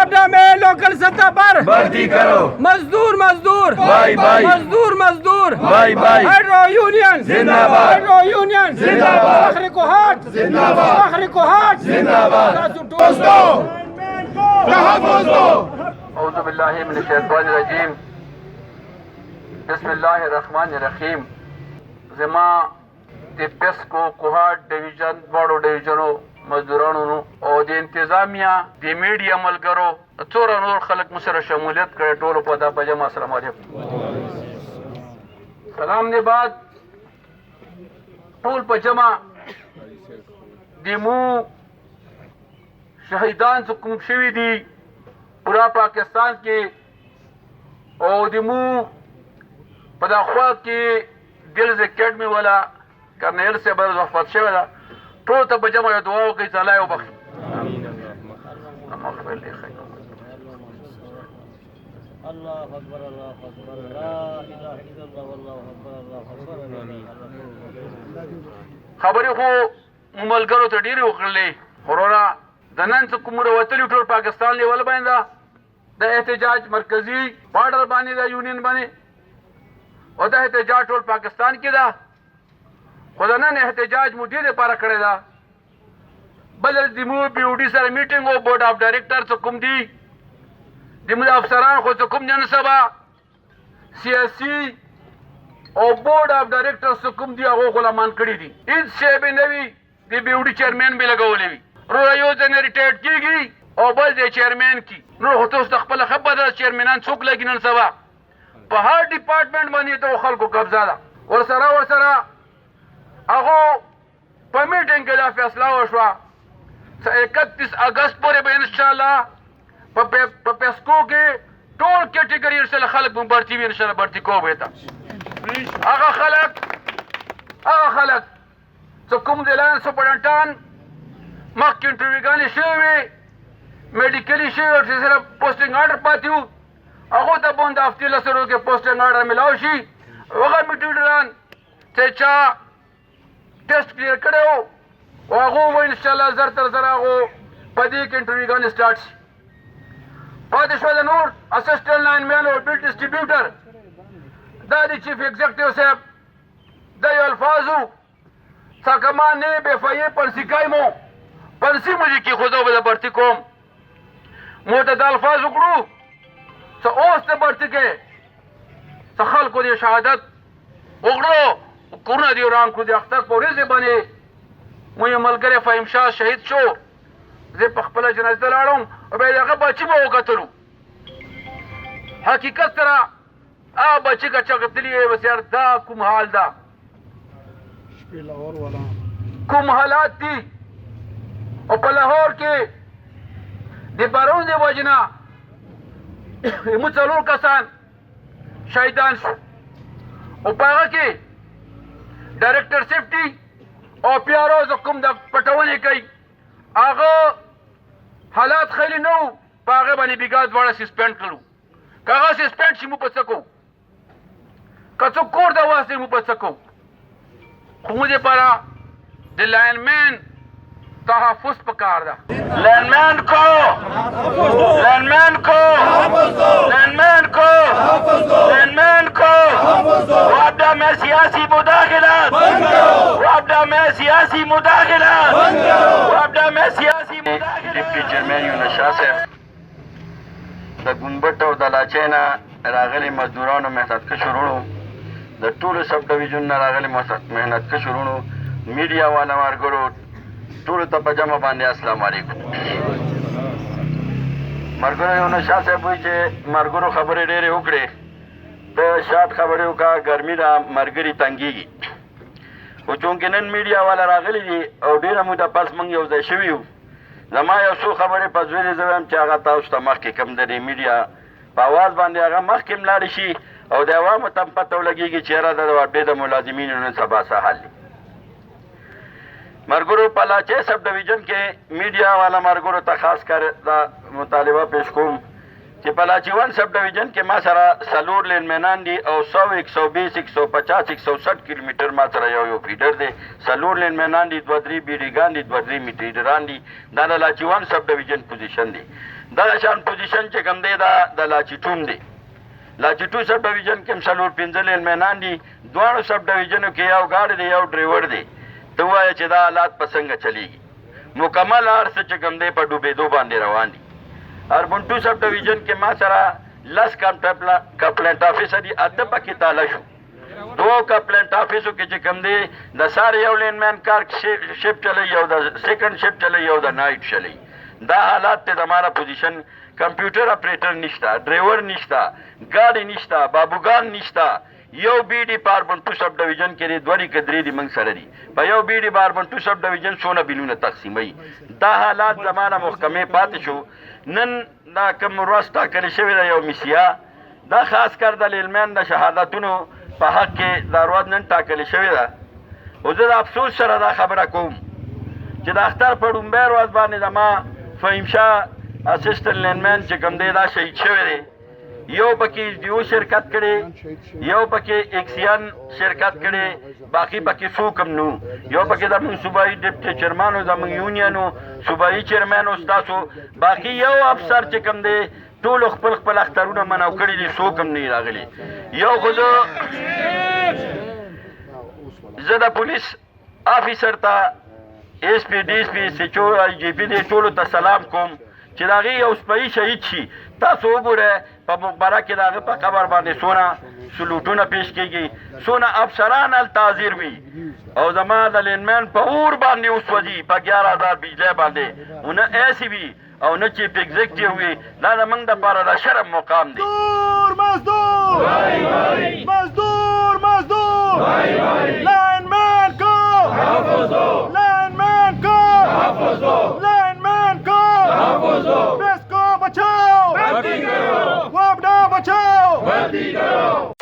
वाडा में लोकल सतह पर भर्ती करो। मजदूर मजदूर बाई बाई। मजदूर मजदूर बाई बाई। हेड्रो यूनियन जिंदाबाद। हेड्रो यूनियन जिंदाबाद। फखरी को हाट जिंदाबाद। फखरी को हाट जिंदाबाद। दोस्तों औज़ु बिल्लाहि मिनश शैतानिर रजीम बिस्मिल्लाहिर रहमानिर रहीम ज़मा ते पेस्को कोहाट डिवीजन बड़ो डिवीजनों मजदूरानों और द इंतजामिया द मीडिया मलगरो चोरा नूर खलक मुसर शमूलियत करे टोलो पदा पजामा अस्सलाम वालेकुम सलाम ने बाद टोल पजामा दिमू शहीदान सुकुम शवी दी पूरा पाकिस्तान के और दिमू पदाख्वा के गिल्स एकेडमी वाला कर्नेल से बरस वफात शेवला टोल तब जमा दुआओं की सलाह बख्श अल्लाह अकबर ला इलाहा इल्लल्लाह वल्लाहु अकबर अल्लाहु अकबर खबरें को मुमलगरो तो डेरी उखड़ले कोरोना दनन से कुमर वतली टोल पाकिस्तान लेवल बांधा द एहतजाज मरकजी बॉर्डर बानी दा यूनियन बने और द एहतजाज टोल पाकिस्तान के दा खुदा ने एहतजाज मुझे पारा करे दा बदल दिमू पीयूडी सर मीटिंग हो बोर्ड ऑफ डायरेक्टर से कुम दी दिमू अफसरान को कुम जनसभा सियासी और बोर्ड ऑफ डायरेक्टर से कुम दिया वो गुलामान कड़ी दी इन से भी नवी दी पीयूडी चेयरमैन भी लगा ले भी रोयो ने रिटायर्ड की गई और बल दे चेयरमैन की नो होतो तखपल खबर चेयरमैन सुक लगी न सभा पहाड़ डिपार्टमेंट बनी तो खल को कब्जा दा और सरा अगो मीटिंग के दा फैसला होशवा 31 अगस्त पूरे में इंशाल्लाह पेस्को के टोल कैटेगरी से खलक भर्ती भी इंशाल्लाह भर्ती को बेटा आगा खलक तो कुम दिलान सुपरंटान मक इंटरव्यू गाने शेवे मेडिकली शेवे सिर्फ पोस्टिंग ऑर्डर पाती हूँ अगो तब बंद आफ्तीला सरो के पोस्टिंग ऑर्डर मिलाओशी वगर मिट्टी से चा टेस्ट क्लियर करे हो वागो वो इंशाल्लाह जरतर जरा वो पदी के इंटरव्यू गाने स्टार्ट पादिशवाद नूर असिस्टेंट लाइनमैन और बिल डिस्ट्रीब्यूटर दादी चीफ एग्जीक्यूटिव साहब दयो अल्फाजू साकमान ने बेफाये पंसिकाई मो पंसी मुझे की खुदा बदा बढ़ती कोम मोटा अल्फाज उकड़ू तो ओस बढ़ती के सखल को दिए शहादत उकड़ो कुरना दियो राम खुद अख्तर पोरे से बने मुझे मलकर फ़हीम शाह शहीद शो जे पखपला जनाजा लाड़ूं और मैं जगह बच्ची में होगा तरू हकीकत तरह आ बच्ची का चकतली है बस यार दा कुमहाल दा कुमहालात थी और पलाहौर के दिबारों दे वजना मुचलूर कसान शहीदान और पागा के डायरेक्टर सेफ्टी और प्यारो जुकुम द पटवने कई आगो हालात खैली नो पागे बनी बिगाज वाला सस्पेंड करूं कागा सस्पेंड शिमु पसको कचो कोर दवा से मु पसको मुझे पारा द लाइनमैन तहफुज पकार दा लाइनमैन को वापडा में सियासी मुदाखिलात डिप्टी चेयरमैन यूनुस शाह साहब द गुंबट और द लाचेना रागली मजदूरानों मेहनत का शुरू द टूल सब डिवीजन रागली मेहनत का शुरू मीडिया वाला मार्गरो टूल तपजामा बांधे अस्सलाम वालेकुम मार्गरो यूनुस शाह साहब हुई मार्गरो खबरें डेरे उकड़े तो शाद खबरों का गर्मी रा मरगरी तंगी वो चूंकि नन मीडिया वाला रागली दी और डेरा मुदा पास मंगे उसे शिवी जमा यो सो खबरें पजवेली जवाम चागा था उस तमाक के कम दरी मीडिया पावाज बांधे आगा मख के मलाड़िशी और देवा में तम पता लगी कि चेहरा दरवा बेद मुलाजिमीन उन्हें सबा सहाली मरगुरु पलाचे सब डिवीजन के मीडिया वाला मरगुरु तखास कर मुतालिबा पेश कुम कि पलाची वन सब डिवीजन के मासरा सलूर लेन मैनान दी और 100 120 150 160 किलोमीटर मासरा यो फीडर दे सलूर लेन मैनान दी द्वदरी बीड़ी गांधी द्वदरी मीटरीडरान दी दाना लाची वन सब डिवीजन पोजीशन दी دا شان پوزیشن چې کوم دی دا د لاچیټوم دی. لاچیټو سب ډیویژن کې څلور پنځه لیلمینان دي. دواړو سب ډیویژنو کې یو ګاډی دی یو ډرایور دی. ته ووایه چې دا حالات په څنګه چلیږي. مکمل هر څه چې کوم دی په ډوبېدو باندې روان دي. اربنټو سب ډیویژن کې ما سره 10 کمپلینټ افیسر دي، 8 پکې تاله شو. 2 کمپلینټ افیسو کې چې کوم دی د سار یو لینمین کار شپ چلی، یو د سیکنډ شپ چلی، یو د نایټ چلی. دا حالات ته زماره پوزیشن کمپیوټر اپریټر نشته، ډرایور نشته، ګاډي نشته، بابوګان نشته. یو بی ډي په اربنټو سب ډیویژن کې دی، 2 که 3 دي موږ سره دي. په یو بی ډي په اربنټو سب ډیویژن څونه بلونه تقسیموي. دا حالات زمانه محکمې پاتې شو. نن دا کوم ورځ ټاکلې شوې ده یو میسیا، دا خاص کر د لیلمین د شهادتونو په حق کې دا ورځ نن ټاکلې شوې ده. او زه د افسوس سره دا خبره کوم چې د اختر په ډومبۍ ورځ باندې زما فهیم شاه اسسټنټ لیلمین چې کوم دی دا شهید شوی دی. یو پکې دیو شرکت کړي، یو پکې ایکسیان شرکت کړي، باقي پکې څوک هم نو. یو پکې زموږ صوبایي ډیپټي چیرمن او زموږ یونین او صوبایي چیرمن او ستاسو، باقي یو افسر چې کوم دی ټولو خپل خپل اخترونه منو کړي دي، څوک هم نه راغلي. یو خو زه د پولیس افیسر ته ایس پی ډي ایس پی سچو آی جی پي دې ټولو ته سلام کوم چې د هغې یو سپهي شهید شي. تاسو وګورئ په مقبره کې د هغه په قبر باندې څونه سلوټونه پیش کېږي، څونه افسران هلته حاضر وي. او زما د لینمین په اور باندې وسوځي په 11,000 بجلی باندې، او نه ایسي وي او نه چیف ایگزیکټیو وي. دا زموږ دپاره د شرم مقام دی. مزدور مزدور مزدور لینمین کو لینمین کو لینمین کو प्रेस को बचाओ, वापडा बचाओ.